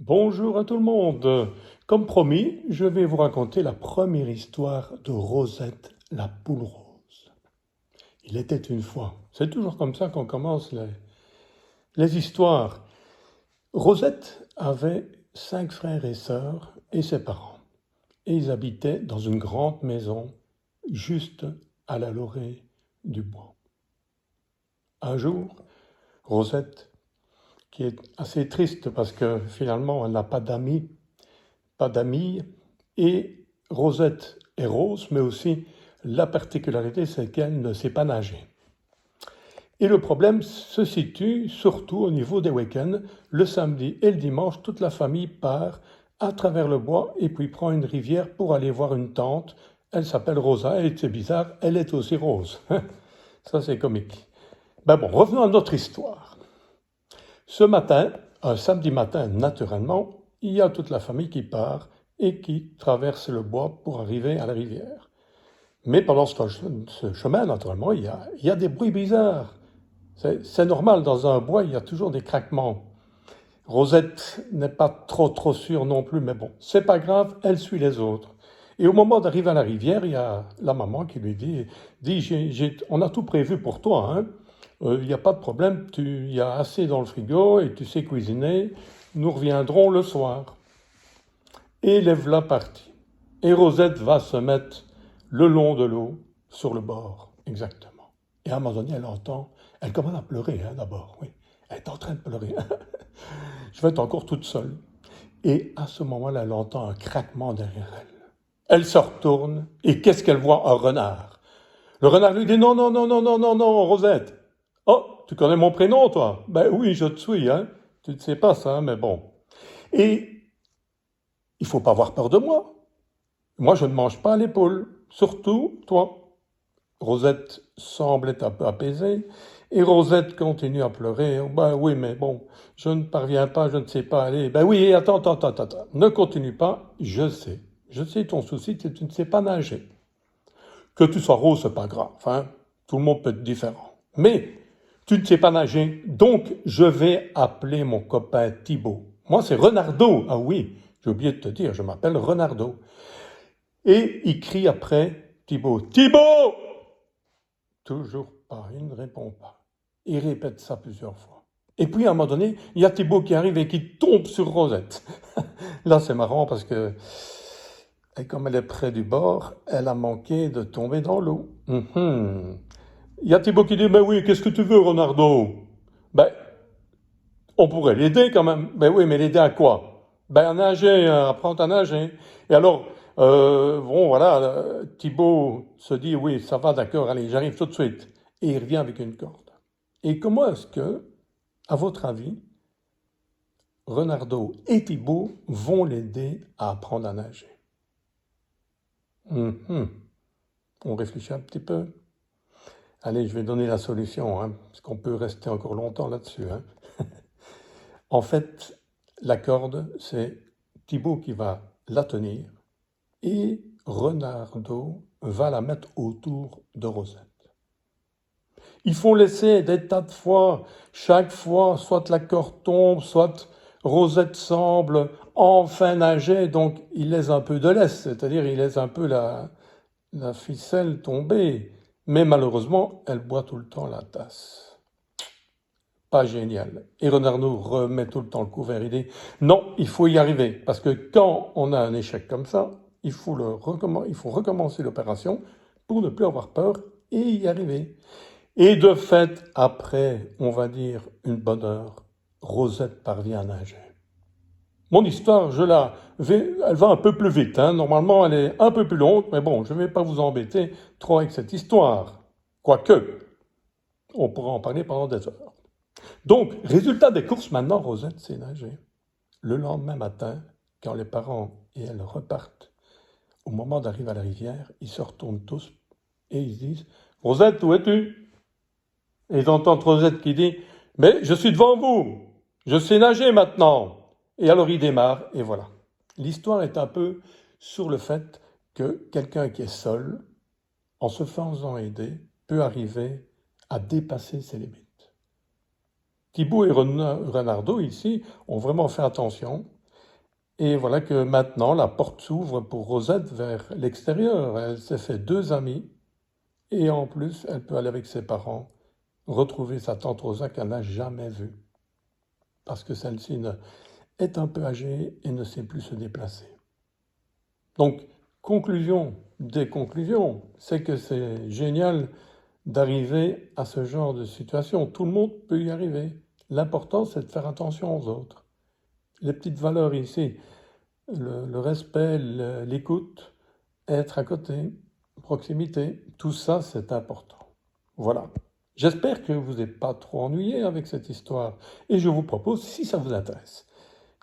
Bonjour à tout le monde. Comme promis, je vais vous raconter la première histoire de Rosette, la poule rose. Il était une fois. C'est toujours comme ça qu'on commence les histoires. Rosette avait 5 frères et sœurs et ses parents. Et ils habitaient dans une grande maison juste à la lorée du bois. Un jour, Rosette, qui est assez triste parce que finalement elle n'a pas d'amis. Et Rosette est rose, mais aussi la particularité, c'est qu'elle ne sait pas nager. Et le problème se situe surtout au niveau des week-ends. Le samedi et le dimanche, toute la famille part à travers le bois et puis prend une rivière pour aller voir une tante. Elle s'appelle Rosa, et c'est bizarre, elle est aussi rose. Ça, c'est comique. Ben bon, revenons à notre histoire. Ce matin, un samedi matin, naturellement, il y a toute la famille qui part et qui traverse le bois pour arriver à la rivière. Mais pendant ce chemin, naturellement, il y a des bruits bizarres. C'est normal, dans un bois, il y a toujours des craquements. Rosette n'est pas trop sûre non plus, mais bon, c'est pas grave, elle suit les autres. Et au moment d'arriver à la rivière, il y a la maman qui lui dit, on a tout prévu pour toi, hein. Il n'y a pas de problème, il y a assez dans le frigo et tu sais cuisiner, nous reviendrons le soir. Et les voilà partis. Et Rosette va se mettre le long de l'eau, sur le bord, exactement. Et à un moment donné, elle commence à pleurer, hein, d'abord, oui. Elle est en train de pleurer. Je vais être encore toute seule. Et à ce moment-là, elle entend un craquement derrière elle. Elle se retourne, et qu'est-ce qu'elle voit? Un renard. Le renard lui dit non, non, non, non, non, non, non, Rosette. Oh, tu connais mon prénom, toi? Ben oui, je te suis, hein. Tu ne sais pas ça, mais bon. Et il faut pas avoir peur de moi. Moi, je ne mange pas l'épaule. Surtout, toi. Rosette semble être un peu apaisée. Et Rosette continue à pleurer. Ben oui, mais bon, je ne parviens pas, je ne sais pas aller. Ben oui, attends. Ne continue pas, je sais. Je sais ton souci, c'est que tu ne sais pas nager. Que tu sois rose, c'est pas grave, hein. Tout le monde peut être différent. Mais tu ne sais pas nager, donc je vais appeler mon copain Thibaut. Moi, c'est Renardo. Ah oui, j'ai oublié de te dire, je m'appelle Renardo. Et il crie après Thibaut. Thibaut! Toujours pas, il ne répond pas. Il répète ça plusieurs fois. Et puis à un moment donné, il y a Thibaut qui arrive et qui tombe sur Rosette. Là, c'est marrant parce que, et comme elle est près du bord, elle a manqué de tomber dans l'eau. Il y a Thibaut qui dit, mais oui, qu'est-ce que tu veux, Renardo? Ben, on pourrait l'aider quand même. Ben oui, mais l'aider à quoi? Ben à nager, à apprendre à nager. Et alors, bon, voilà, Thibaut se dit, oui, ça va, d'accord, allez, j'arrive tout de suite. Et il revient avec une corde. Et comment est-ce que, à votre avis, Renardo et Thibaut vont l'aider à apprendre à nager? On réfléchit un petit peu. Allez, je vais donner la solution, hein, parce qu'on peut rester encore longtemps là-dessus, hein. En fait, la corde, c'est Thibaut qui va la tenir et Renardo va la mettre autour de Rosette. Ils font l'essai des tas de fois. Chaque fois, soit la corde tombe, soit Rosette semble enfin nager, donc il laisse un peu de laisse, c'est-à-dire il laisse un peu la ficelle tomber. Mais malheureusement, elle boit tout le temps la tasse. Pas génial. Et Renardo remet tout le temps le couvert. Il dit non, il faut y arriver. Parce que quand on a un échec comme ça, il faut recommencer l'opération pour ne plus avoir peur et y arriver. Et de fait, après, on va dire, une bonne heure, Rosette parvient à nager. Mon histoire, elle va un peu plus vite, hein. Normalement, elle est un peu plus longue, mais bon, je ne vais pas vous embêter trop avec cette histoire. Quoique, on pourra en parler pendant des heures. Donc, résultat des courses, maintenant, Rosette sait nager. Le lendemain matin, quand les parents et elle repartent, au moment d'arriver à la rivière, ils se retournent tous et ils se disent « Rosette, où es-tu » Et ils entendent Rosette qui dit « Mais je suis devant vous, je sais nager maintenant !» Et alors ils démarrent, et voilà. L'histoire est un peu sur le fait que quelqu'un qui est seul, en se faisant aider, peut arriver à dépasser ses limites. Thibaut et Renardo, ici, ont vraiment fait attention. Et voilà que maintenant, la porte s'ouvre pour Rosette vers l'extérieur. Elle s'est fait 2 amis, et en plus, elle peut aller avec ses parents, retrouver sa tante Rosa qu'elle n'a jamais vue, parce que celle-ci est un peu âgée et ne sait plus se déplacer. Donc, conclusion des conclusions, c'est que c'est génial d'arriver à ce genre de situation. Tout le monde peut y arriver. L'important, c'est de faire attention aux autres. Les petites valeurs ici, le respect, l'écoute, être à côté, proximité, tout ça, c'est important. Voilà. J'espère que vous n'êtes pas trop ennuyé avec cette histoire. Et je vous propose, si ça vous intéresse,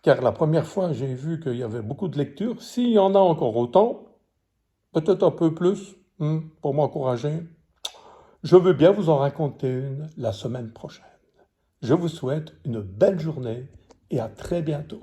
car la première fois, j'ai vu qu'il y avait beaucoup de lectures. S'il y en a encore autant, peut-être un peu plus, pour m'encourager, je veux bien vous en raconter une la semaine prochaine. Je vous souhaite une belle journée et à très bientôt.